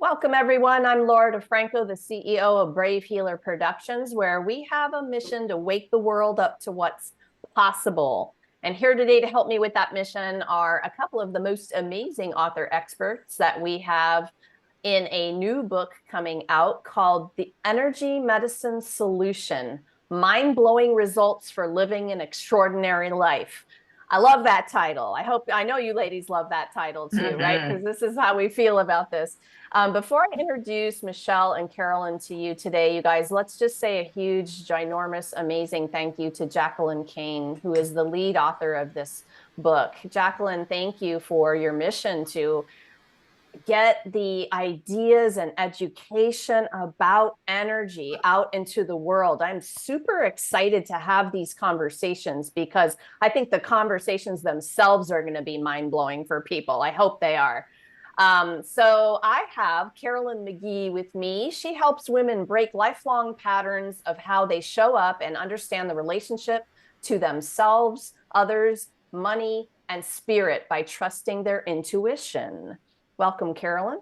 Welcome, everyone. I'm Laura DeFranco, the CEO of Brave Healer Productions, where we have a mission to wake the world up to what's possible. And here today to help me with that mission are a couple of the most amazing author experts that we have in a new book coming out called The Energy Medicine Solution: Mind-Blowing Results for Living an Extraordinary Life. I love that title. I know you ladies love that title too, right? Because this is how we feel about this. Before I introduce Michelle and Carolyn to you today, you guys, let's just say a huge, ginormous, amazing thank you to Jacqueline Kane, who is the lead author of this book. Jacqueline, thank you for your mission to get the ideas and education about energy out into the world. I'm super excited to have these conversations because I think the conversations themselves are going to be mind-blowing for people. I hope they are. So I have Carolyn McGee with me. She helps women break lifelong patterns of how they show up and understand the relationship to themselves, others, money, and spirit by trusting their intuition. Welcome, Carolyn.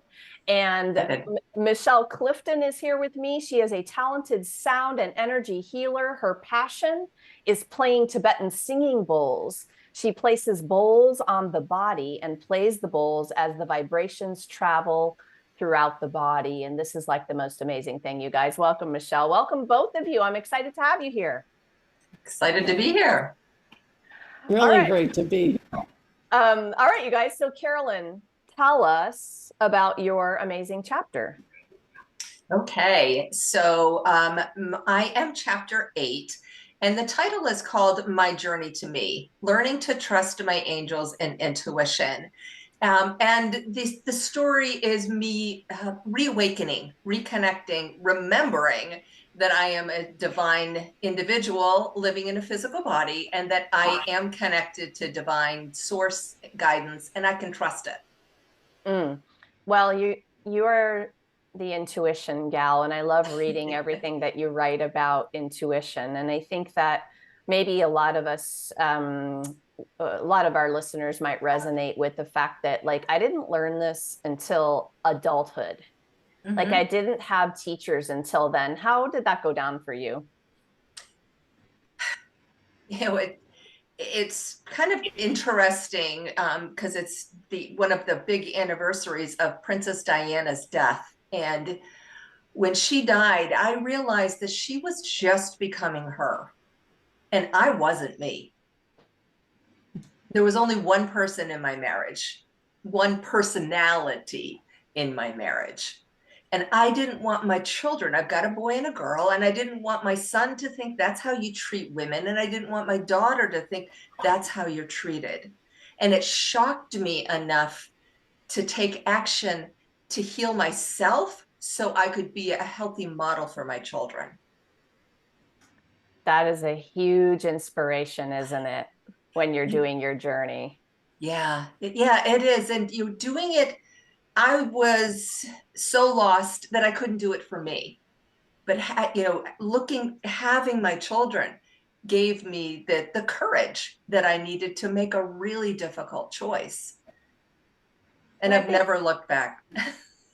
And Michelle Clifton is here with me. She is a talented sound and energy healer. Her passion is playing Tibetan singing bowls. She places bowls on the body and plays the bowls as the vibrations travel throughout the body. And this is like the most amazing thing, you guys. Welcome, Michelle. Welcome, both of you. I'm excited to have you here. Excited to be here. Really great to be here. All right, you guys. So Carolyn, tell us about your amazing chapter. Okay, so I am chapter 8, and the title is called My Journey to Me, Learning to Trust My Angels and Intuition. And the story is me reawakening, reconnecting, remembering that I am a divine individual living in a physical body, and that I am connected to divine source guidance, and I can trust it. Well, you are the intuition gal, and I love reading everything that you write about intuition. And I think that maybe a lot of us, a lot of our listeners might resonate with the fact that, like, I didn't learn this until adulthood. Like, I didn't have teachers until then. How did that go down for you? You know, it's kind of interesting because it's one of the big anniversaries of Princess Diana's death. And when she died, I realized that she was just becoming her, and I wasn't me. There was only one person in my marriage, one personality in my marriage. And I didn't want my children, I've got a boy and a girl, and I didn't want my son to think that's how you treat women. And I didn't want my daughter to think that's how you're treated. And it shocked me enough to take action to heal myself so I could be a healthy model for my children. That is a huge inspiration, isn't it? When you're doing your journey. Yeah, it is. And you doing it, I was so lost that I couldn't do it for me. But having my children gave me the courage that I needed to make a really difficult choice. And I've never looked back.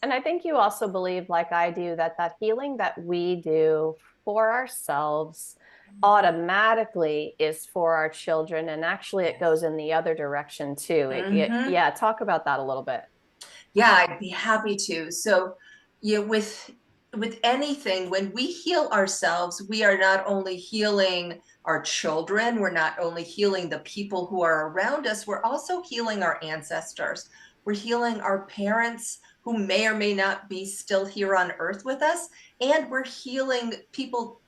And I think you also believe, like I do, that healing that we do for ourselves automatically is for our children. And actually it goes in the other direction too. Yeah, talk about that a little bit. Yeah, I'd be happy to. So, with anything, when we heal ourselves, we are not only healing our children, we're not only healing the people who are around us, we're also healing our ancestors. We're healing our parents who may or may not be still here on earth with us, and we're healing people,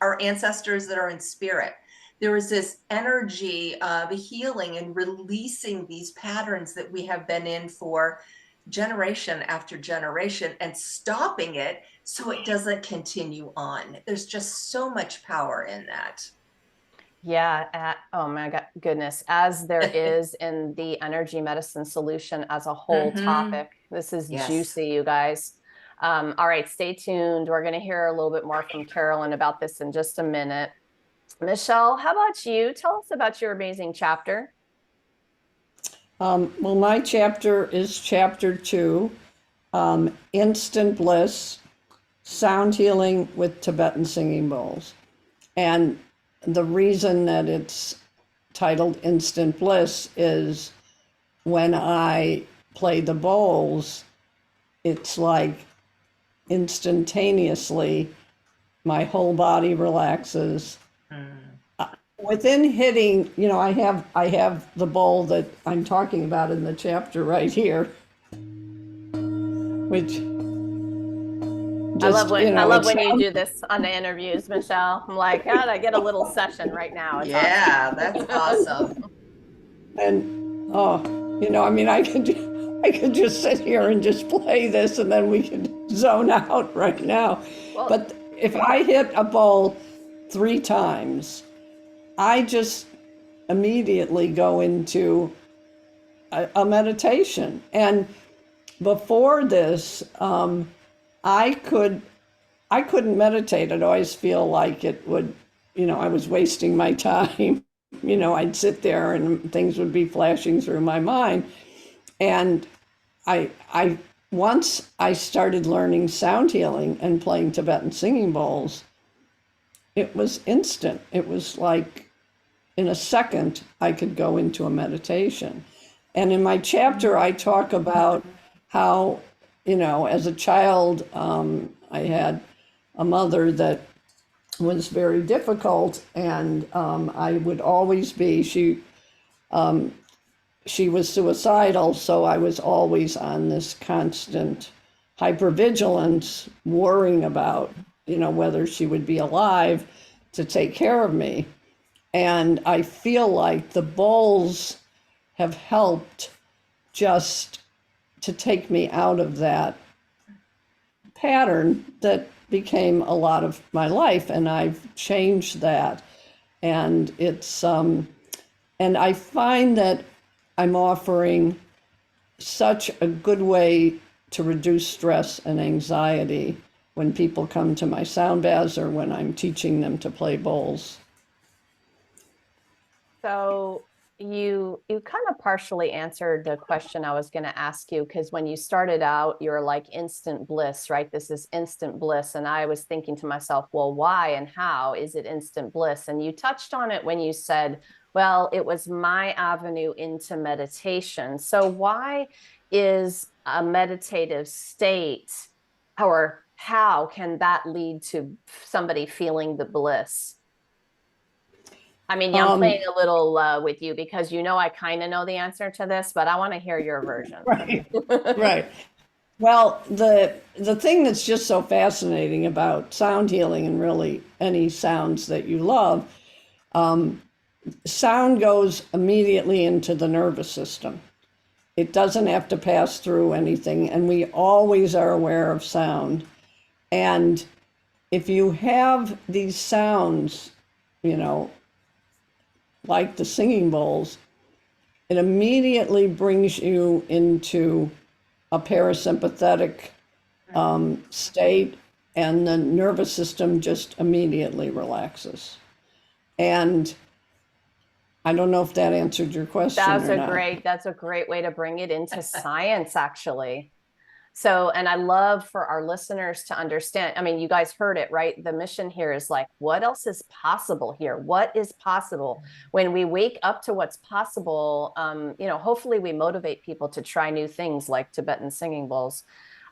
our ancestors that are in spirit. There is this energy of healing and releasing these patterns that we have been in for generation after generation and stopping it so it doesn't continue on. There's just so much power in that. Yeah. Oh my goodness. As there is in the energy medicine solution as a whole topic. This is juicy, you guys. All right, stay tuned. We're going to hear a little bit more from Carolyn about this in just a minute. Michelle, how about you? Tell us about your amazing chapter. Well, my chapter is chapter 2. Instant Bliss, Sound Healing with Tibetan Singing Bowls. And the reason that it's titled Instant Bliss is when I play the bowls, it's like instantaneously my whole body relaxes. Within hitting, I have the bowl that I'm talking about in the chapter right here, which I love it when you sounds do this on the interviews, Michelle. I'm like, God, I get a little session right now. It's Yeah, that's awesome. and I mean, I could just sit here and just play this, and then we could zone out right now. Well, But if I hit a bowl 3 times, I just immediately go into a meditation. And before this, I couldn't meditate. I'd always feel like it would, I was wasting my time. I'd sit there and things would be flashing through my mind. And I once I started learning sound healing and playing Tibetan singing bowls, it was instant. It was like in a second I could go into a meditation. And in my chapter, I talk about how, as a child, I had a mother that was very difficult, and I would always be, she was suicidal, so I was always on this constant hypervigilance, worrying about, whether she would be alive to take care of me. And I feel like the bowls have helped just to take me out of that pattern that became a lot of my life, and I've changed that. And it's and I find that I'm offering such a good way to reduce stress and anxiety when people come to my sound baths or when I'm teaching them to play bowls. so you kind of partially answered the question I was going to ask you, because when you started out, you're like instant bliss, right? This is instant bliss. And I was thinking to myself, well, why and how is it instant bliss? And you touched on it when you said, well, it was my avenue into meditation. So why is a meditative state, or how can that lead to somebody feeling the bliss? I mean, yeah, I'm playing a little with you because I kind of know the answer to this, but I want to hear your version. Right, right. Well, the thing that's just so fascinating about sound healing, and really any sounds that you love, sound goes immediately into the nervous system. It doesn't have to pass through anything, and we always are aware of sound. And if you have these sounds, like the singing bowls, it immediately brings you into a parasympathetic state, and the nervous system just immediately relaxes. And I don't know if that answered your question. That's a great way to bring it into science, actually. So, and I love for our listeners to understand, I mean, you guys heard it, right? The mission here is like, what else is possible here? What is possible? When we wake up to what's possible, hopefully we motivate people to try new things like Tibetan singing bowls.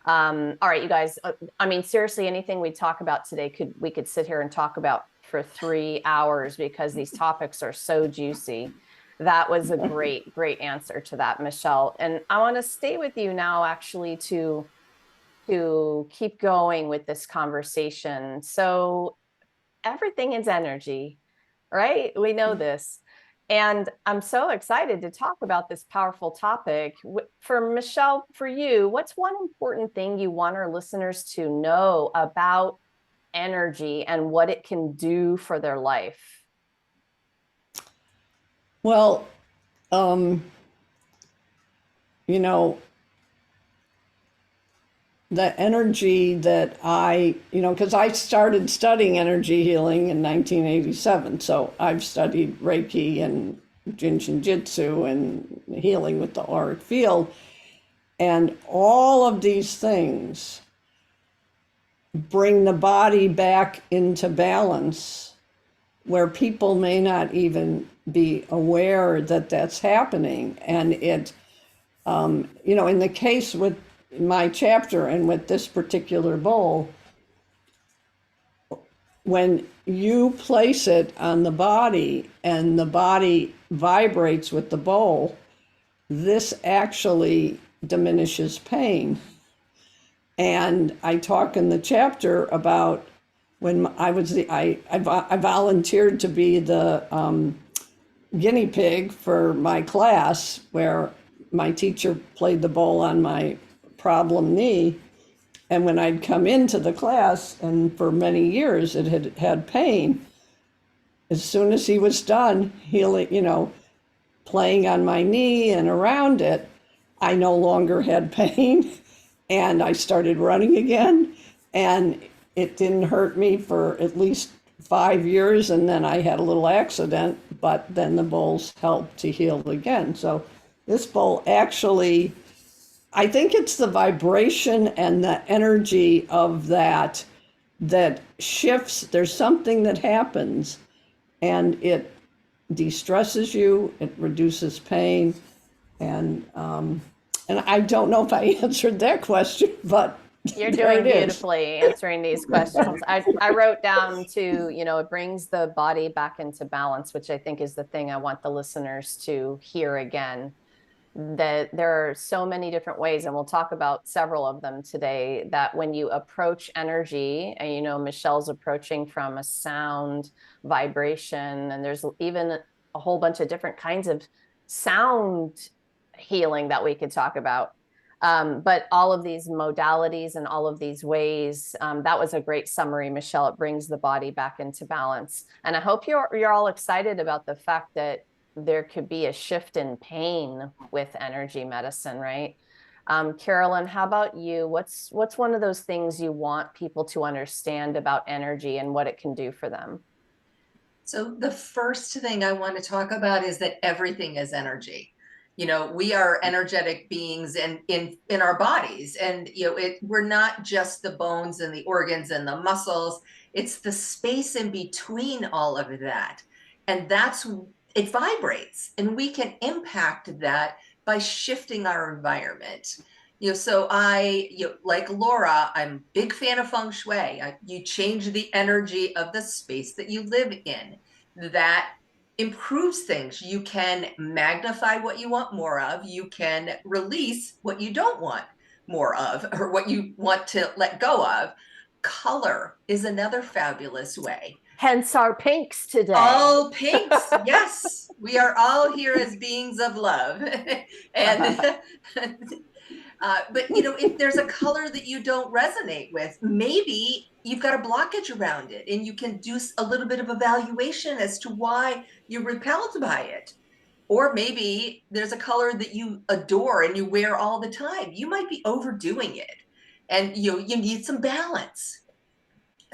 All right, you guys, I mean, seriously, anything we talk about today, we could sit here and talk about for 3 hours because these topics are so juicy. That was a great answer to that, Michelle. And I want to stay with you now, actually, to keep going with this conversation. So everything is energy, right? We know this. And I'm so excited to talk about this powerful topic. For Michelle, for you, what's one important thing you want our listeners to know about energy and what it can do for their life? Well, the energy that because I started studying energy healing in 1987. So I've studied Reiki and Jin Shin Jitsu and healing with the auric field. And all of these things bring the body back into balance where people may not even be aware that that's happening. And it, in the case with my chapter and with this particular bowl, when you place it on the body and the body vibrates with the bowl, this actually diminishes pain. And I talk in the chapter about when I volunteered to be the guinea pig for my class, where my teacher played the bowl on my problem knee. And when I'd come into the class, and for many years it had had pain, as soon as he was done healing, playing on my knee and around it, I no longer had pain. And I started running again. And it didn't hurt me for at least 5 years. And then I had a little accident, but then the bowls helped to heal again. So this bowl actually, I think it's the vibration and the energy of that shifts. There's something that happens, and it de-stresses you, it reduces pain. And I don't know if I answered that question, but You're there doing it is. beautifully answering these questions. I wrote down to, it brings the body back into balance, which I think is the thing I want the listeners to hear again. That there are so many different ways, and we'll talk about several of them today, that when you approach energy, and Michelle's approaching from a sound vibration, and there's even a whole bunch of different kinds of sound healing that we could talk about. But all of these modalities and all of these ways, that was a great summary, Michelle. It brings the body back into balance. And I hope you're all excited about the fact that there could be a shift in pain with energy medicine, right? Carolyn, how about you? What's one of those things you want people to understand about energy and what it can do for them? So the first thing I want to talk about is that everything is energy. We are energetic beings in our bodies, and we're not just the bones and the organs and the muscles. It's the space in between all of that, and it vibrates, and we can impact that by shifting our environment. So like Laura, I'm a big fan of feng shui. You change the energy of the space that you live in. That improves things. You can magnify what you want more of. You can release what you don't want more of, or what you want to let go of. Color is another fabulous way. Hence our pinks today. All pinks, yes. We are all here as beings of love. And but if there's a color that you don't resonate with, maybe you've got a blockage around it, and you can do a little bit of evaluation as to why you're repelled by it. Or maybe there's a color that you adore and you wear all the time. You might be overdoing it, and you need some balance.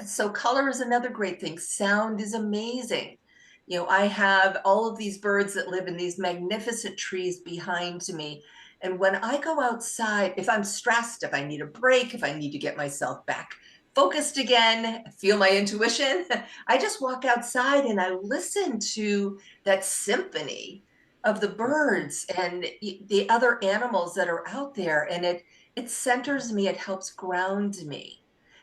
So color is another great thing. Sound is amazing. I have all of these birds that live in these magnificent trees behind me. And when I go outside, if I'm stressed, if I need a break, if I need to get myself back focused again, feel my intuition, I just walk outside and I listen to that symphony of the birds and the other animals that are out there. And it centers me, it helps ground me.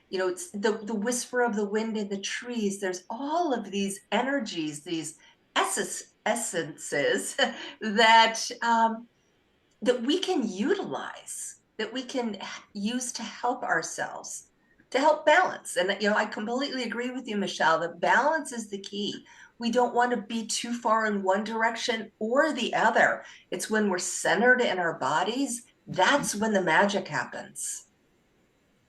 It's the whisper of the wind in the trees. There's all of these energies, these essences that that we can utilize, that we can use to help ourselves, to help balance. And I completely agree with you, Michelle, that balance is the key. We don't want to be too far in one direction or the other. It's when we're centered in our bodies, that's when the magic happens.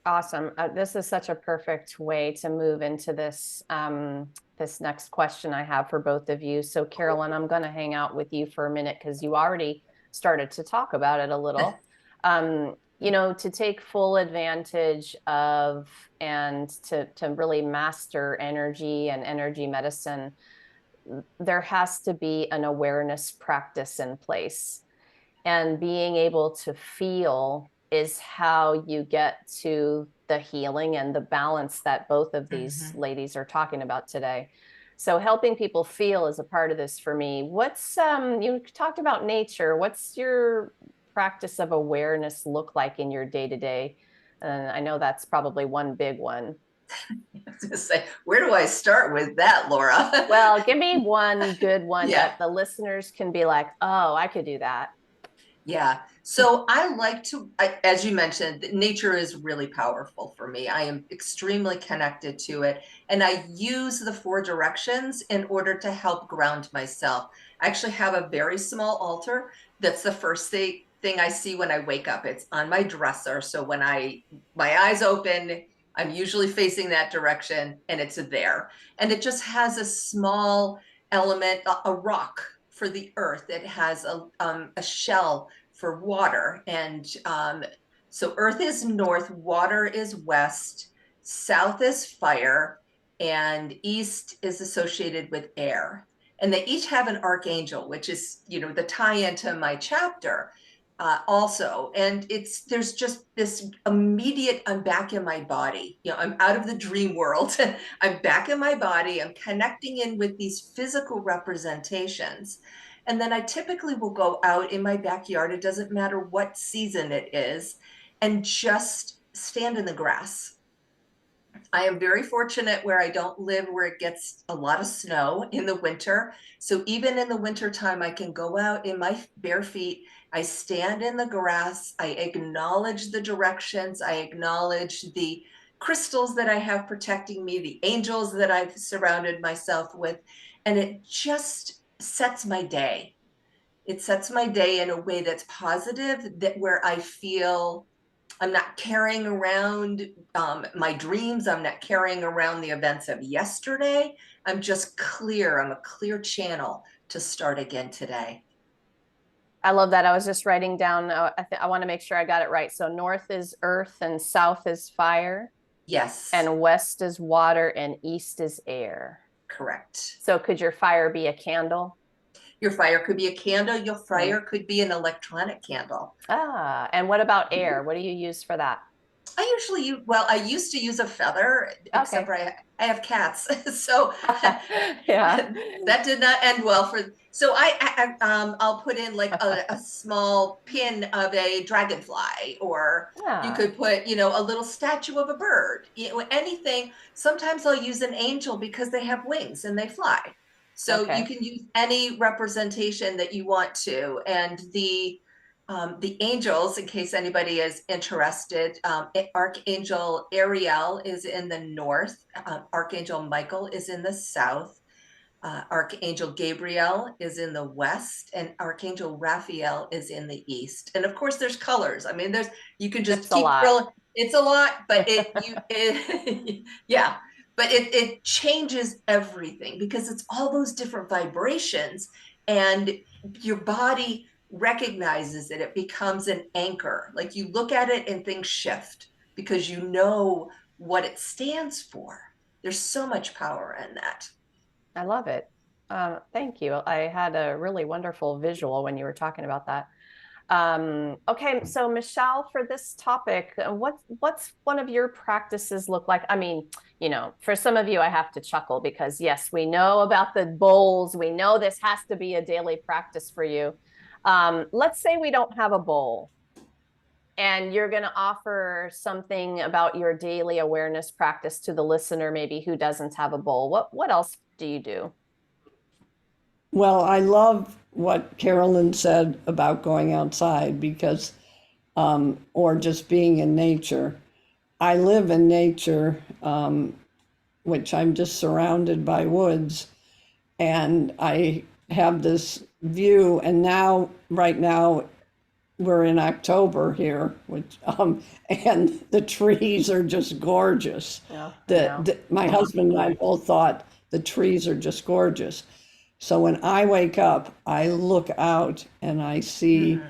Awesome. This is such a perfect way to move into this this next question I have for both of you. So Carolyn, I'm going to hang out with you for a minute because you already started to talk about it a little. To take full advantage of and to really master energy and energy medicine, there has to be an awareness practice in place. And being able to feel is how you get to the healing and the balance that both of these ladies are talking about today. So helping people feel is a part of this for me. What's you talked about nature. What's your practice of awareness look like in your day-to-day? And I know that's probably one big one. I was gonna say, where do I start with that, Laura? Well, give me one good one Yeah. that the listeners can be like, oh, I could do that. Yeah. So I like to, as you mentioned, nature is really powerful for me. I am extremely connected to it. And I use the 4 directions in order to help ground myself. I actually have a very small altar. That's the first thing I see when I wake up. It's on my dresser. So when my eyes open, I'm usually facing that direction and it's there. And it just has a small element, a rock for the earth. It has a shell for water. And so earth is north, water is west, south is fire, and east is associated with air. And they each have an archangel, which is, the tie into my chapter also. And there's just this immediate, I'm back in my body. I'm out of the dream world. I'm back in my body. I'm connecting in with these physical representations. And then I typically will go out in my backyard. It doesn't matter what season it is, and just stand in the grass. I am very fortunate where I don't live where it gets a lot of snow in the winter. So even in the winter time, I can go out in my bare feet. I stand in the grass. I acknowledge the directions. I acknowledge the crystals that I have protecting me, the angels that I've surrounded myself with. And it just sets my day. It sets my day in a way that's positive, that where I feel I'm not carrying around my dreams. I'm not carrying around the events of yesterday. I'm just clear. I'm a clear channel to start again today. I love that. I was just writing down, I want to make sure I got it right. So north is earth and south is fire. Yes. And west is water and east is air. Correct. So could your fire be a candle? Your fire could be a candle. Your fire could be an electronic candle. Ah, and what about air? What do you use for that? I used to use a feather, except for I have cats. So yeah, that did not end well so I'll put in like a small pin of a dragonfly, or you could put, a little statue of a bird, anything. Sometimes I'll use an angel because they have wings and they fly. So you can use any representation that you want to. And the angels, in case anybody is interested, Archangel Ariel is in the north, Archangel Michael is in the south, Archangel Gabriel is in the west, and Archangel Raphael is in the east. And of course, there's colors. I mean, you can just keep drilling. It's a lot, but yeah, but it changes everything because it's all those different vibrations, and your body recognizes it. It becomes an anchor. Like you look at it and things shift because you know what it stands for. There's so much power in that. I love it. Thank you. I had a really wonderful visual when you were talking about that. Okay, so Michelle, for this topic, what's one of your practices look like? I mean, for some of you, I have to chuckle because yes, we know about the bowls. We know this has to be a daily practice for you. Let's say we don't have a bowl and you're going to offer something about your daily awareness practice to the listener, maybe who doesn't have a bowl. What else do you do? Well, I love what Carolyn said about going outside because, or just being in nature. I live in nature, which I'm just surrounded by woods, and I have this view. And right now, we're in October here, and the trees are just gorgeous. Yeah, My husband and I both thought the trees are just gorgeous. So when I wake up, I look out and I see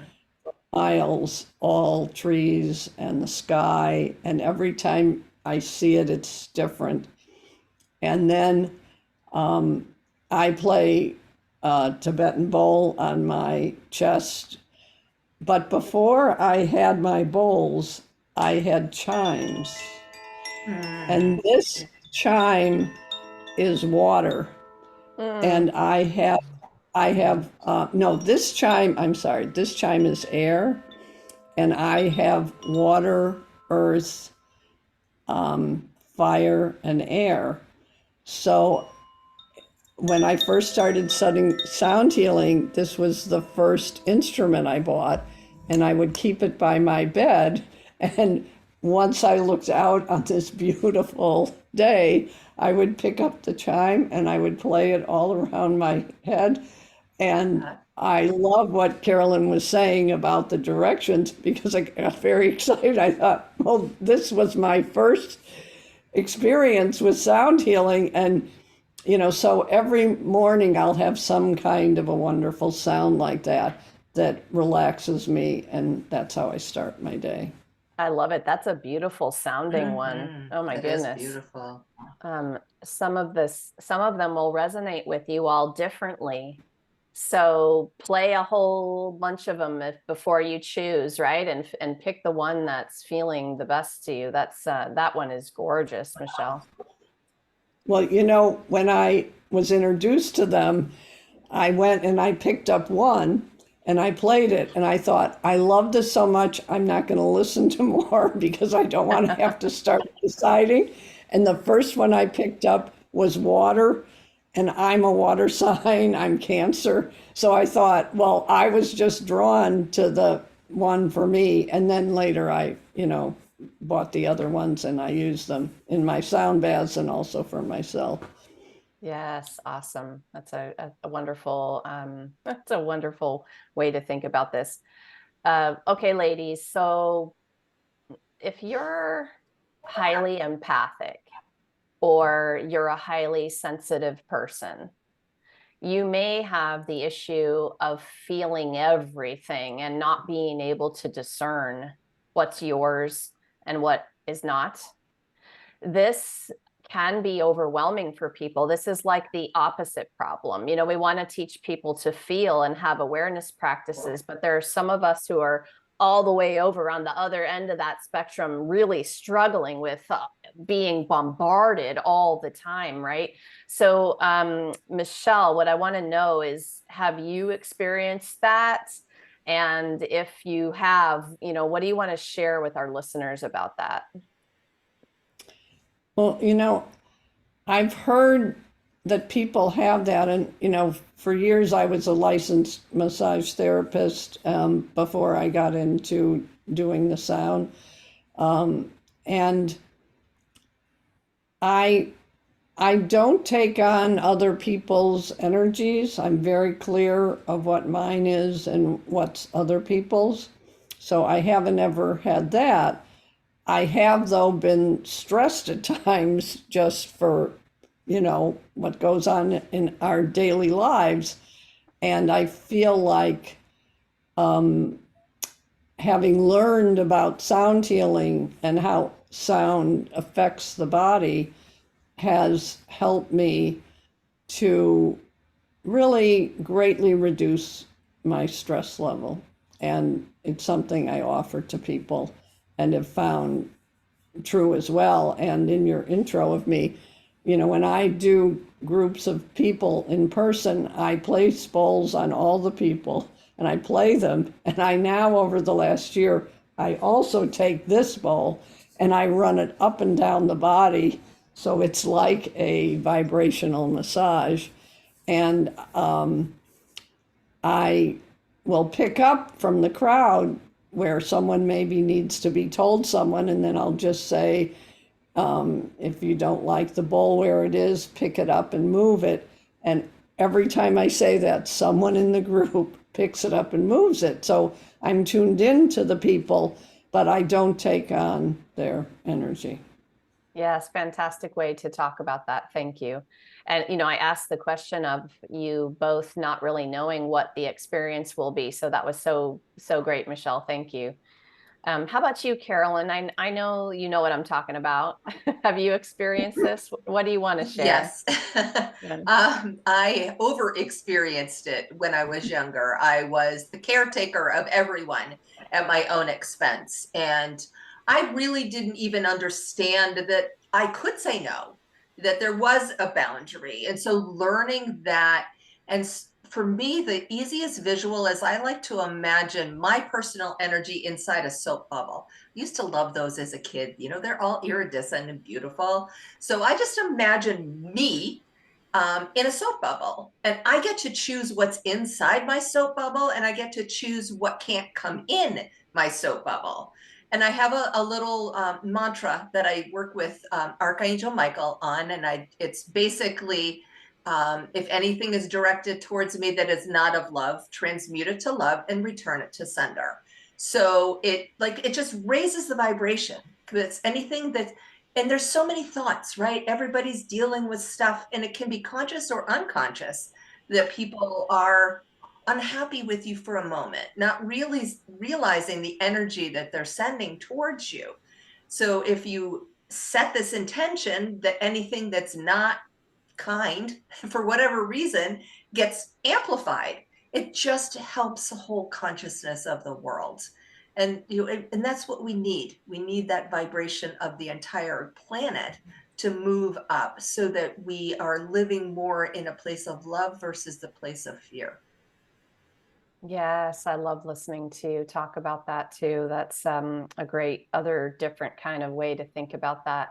miles, all trees and the sky. And every time I see it, it's different. And then I play Tibetan bowl on my chest but before I had my bowls, I had chimes. And this chime is water. And no, this chime, I'm sorry, this chime is air. And I have water, earth, fire, and air. So when I first started studying sound healing, this was the first instrument I bought, and I would keep it by my bed. And once I looked out on this beautiful day, I would pick up the chime and I would play it all around my head. And I love what Carolyn was saying about the directions because I got very excited. I thought, well, this was my first experience with sound healing. And so every morning I'll have some kind of a wonderful sound like that that relaxes me, and that's how I start my day. I love it. That's a beautiful sounding one. Oh my It is goodness. beautiful. Some of them will resonate with you all differently. So play a whole bunch of them before you choose, right? And pick the one that's feeling the best to you. That one is gorgeous, Michelle. Well, when I was introduced to them, I went and I picked up one and I played it. And I thought, I love this so much, I'm not going to listen to more because I don't want to have to start deciding. And the first one I picked up was water. And I'm a water sign, I'm Cancer. So I thought, well, I was just drawn to the one for me. And then later I, bought the other ones and I used them in my sound baths and also for myself. Yes, awesome. That's a wonderful that's a wonderful way to think about this. Okay, ladies, so if you're highly empathic or you're a highly sensitive person, you may have the issue of feeling everything and not being able to discern what's yours and what is not. This can be overwhelming for people. This is like the opposite problem. We want to teach people to feel and have awareness practices, but there are some of us who are all the way over on the other end of that spectrum, really struggling with being bombarded all the time, right? So, Michelle, what I want to know is, have you experienced that? And if you have, what do you want to share with our listeners about that? Well, I've heard that people have that. And, for years I was a licensed massage therapist before I got into doing the sound. And I don't take on other people's energies. I'm very clear of what mine is and what's other people's. So I haven't ever had that. I have, though, been stressed at times just for, what goes on in our daily lives. And I feel like having learned about sound healing and how sound affects the body has helped me to really greatly reduce my stress level. And it's something I offer to people and have found true as well. And in your intro of me, when I do groups of people in person, I place bowls on all the people and I play them. And I now, over the last year, I also take this bowl and I run it up and down the body. So it's like a vibrational massage. And I will pick up from the crowd where someone maybe needs to be told someone, and then I'll just say, if you don't like the bowl where it is, pick it up and move it. And every time I say that, someone in the group picks it up and moves it. So I'm tuned in to the people, but I don't take on their energy. Yes, fantastic way to talk about that. Thank you. And, I asked the question of you both not really knowing what the experience will be. So that was so great, Michelle. Thank you. How about you, Carolyn? I know you know what I'm talking about. Have you experienced this? What do you want to share? Yes. Yeah. I over experienced it when I was younger. I was the caretaker of everyone at my own expense. And I really didn't even understand that I could say no, that there was a boundary. And so learning that, and for me, the easiest visual is I like to imagine my personal energy inside a soap bubble. I used to love those as a kid. You know, they're all iridescent and beautiful. So I just imagine me in a soap bubble, and I get to choose what's inside my soap bubble, and I get to choose what can't come in my soap bubble. And I have a little mantra that I work with Archangel Michael on, and it's basically if anything is directed towards me that is not of love, transmute it to love and return it to sender. So it just raises the vibration. Because anything that, and there's so many thoughts, right? Everybody's dealing with stuff, and it can be conscious or unconscious that people are unhappy with you for a moment, not really realizing the energy that they're sending towards you. So if you set this intention that anything that's not kind for whatever reason gets amplified, it just helps the whole consciousness of the world. And and that's what we need that vibration of the entire planet to move up so that we are living more in a place of love versus the place of fear. Yes, I love listening to you talk about that too. That's a great other different kind of way to think about that.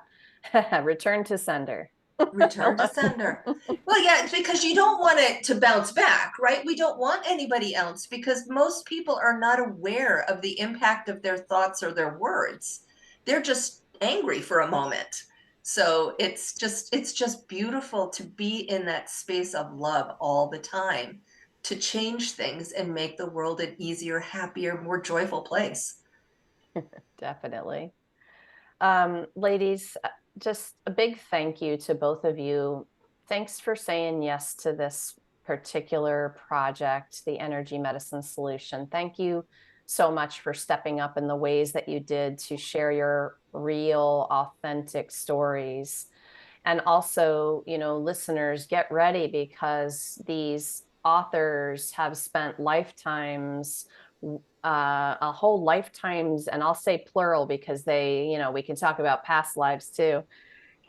Return to sender. Return to sender. Well, yeah, it's because you don't want it to bounce back, right? We don't want anybody else, because most people are not aware of the impact of their thoughts or their words. They're just angry for a moment. So it's just beautiful to be in that space of love all the time, to change things and make the world an easier, happier, more joyful place. Definitely. Ladies, just a big thank you to both of you. Thanks for saying yes to this particular project, the Energy Medicine Solution. Thank you so much for stepping up in the ways that you did to share your real, authentic stories. And also, listeners, get ready, because these authors have spent lifetimes, a whole lifetimes, and I'll say plural because we can talk about past lives too,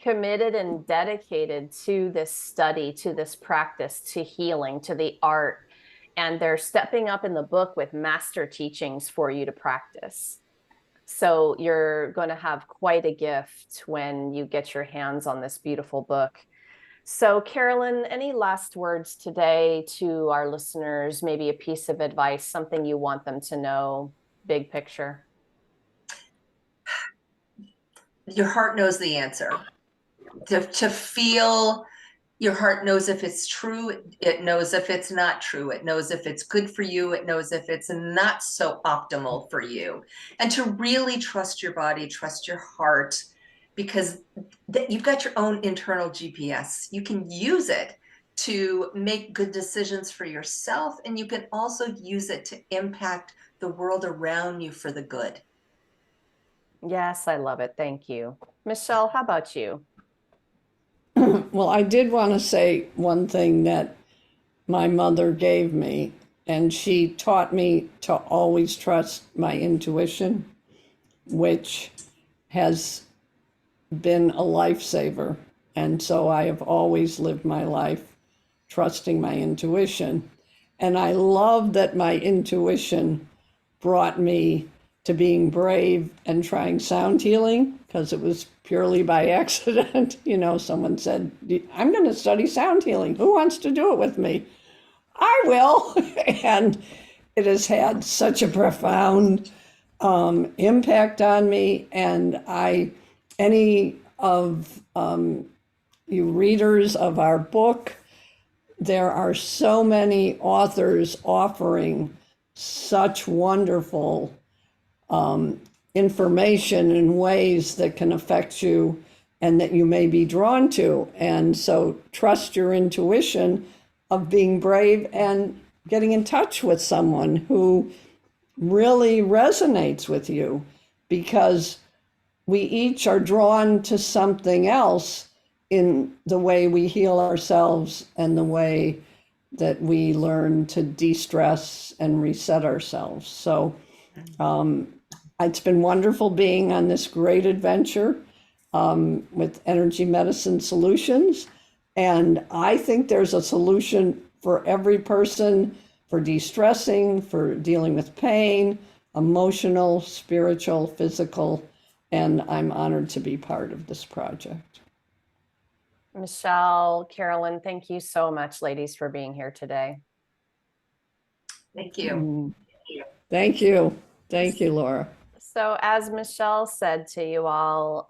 committed and dedicated to this study, to this practice, to healing, to the art. And they're stepping up in the book with master teachings for you to practice. So you're going to have quite a gift when you get your hands on this beautiful book. So, Carolyn, any last words today to our listeners? Maybe a piece of advice, something you want them to know, big picture? Your heart knows the answer. To feel, your heart knows if it's true, it knows if it's not true, it knows if it's good for you, it knows if it's not so optimal for you. And to really trust your body, trust your heart, because you've got your own internal GPS. You can use it to make good decisions for yourself, and you can also use it to impact the world around you for the good. Yes, I love it. Thank you. Michelle, how about you? Well, I did want to say one thing that my mother gave me, and she taught me to always trust my intuition, which has been a lifesaver. And so I have always lived my life trusting my intuition. And I love that my intuition brought me to being brave and trying sound healing, because it was purely by accident. Someone said, I'm going to study sound healing. Who wants to do it with me? I will. And it has had such a profound impact on me. And any of you readers of our book, there are so many authors offering such wonderful information in ways that can affect you and that you may be drawn to. And so trust your intuition of being brave and getting in touch with someone who really resonates with you. because we each are drawn to something else in the way we heal ourselves and the way that we learn to de-stress and reset ourselves. So it's been wonderful being on this great adventure with Energy Medicine Solutions. And I think there's a solution for every person for de-stressing, for dealing with pain, emotional, spiritual, physical. And I'm honored to be part of this project. Michelle, Carolyn, thank you so much, ladies, for being here today. Thank you. Thank you. Thank you, Laura. So as Michelle said to you all,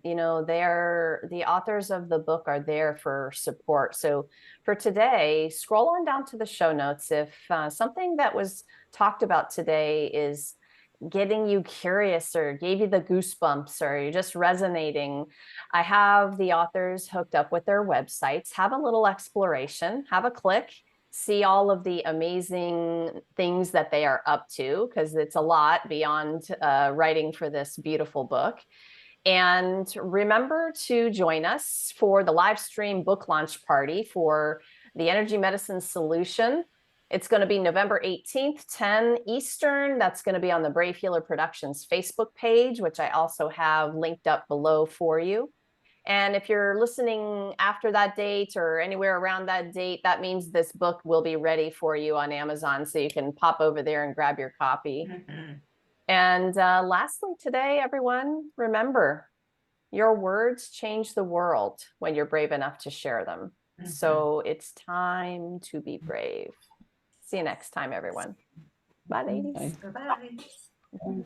you know, the authors of the book are there for support. So for today, scroll on down to the show notes. If something that was talked about today is getting you curious or gave you the goosebumps or you're just resonating, I have the authors hooked up with their websites. Have a little exploration, have a click, see all of the amazing things that they are up to, because it's a lot beyond writing for this beautiful book. And remember to join us for the live stream book launch party for the Energy Medicine Solution. It's going to be November 18th, 10 Eastern. That's going to be on the Brave Healer Productions Facebook page, which I also have linked up below for you. And if you're listening after that date or anywhere around that date, that means this book will be ready for you on Amazon. So you can pop over there and grab your copy. And lastly today, everyone, remember, your words change the world when you're brave enough to share them. So it's time to be brave. See you next time, everyone. Bye, ladies. Bye. Bye-bye.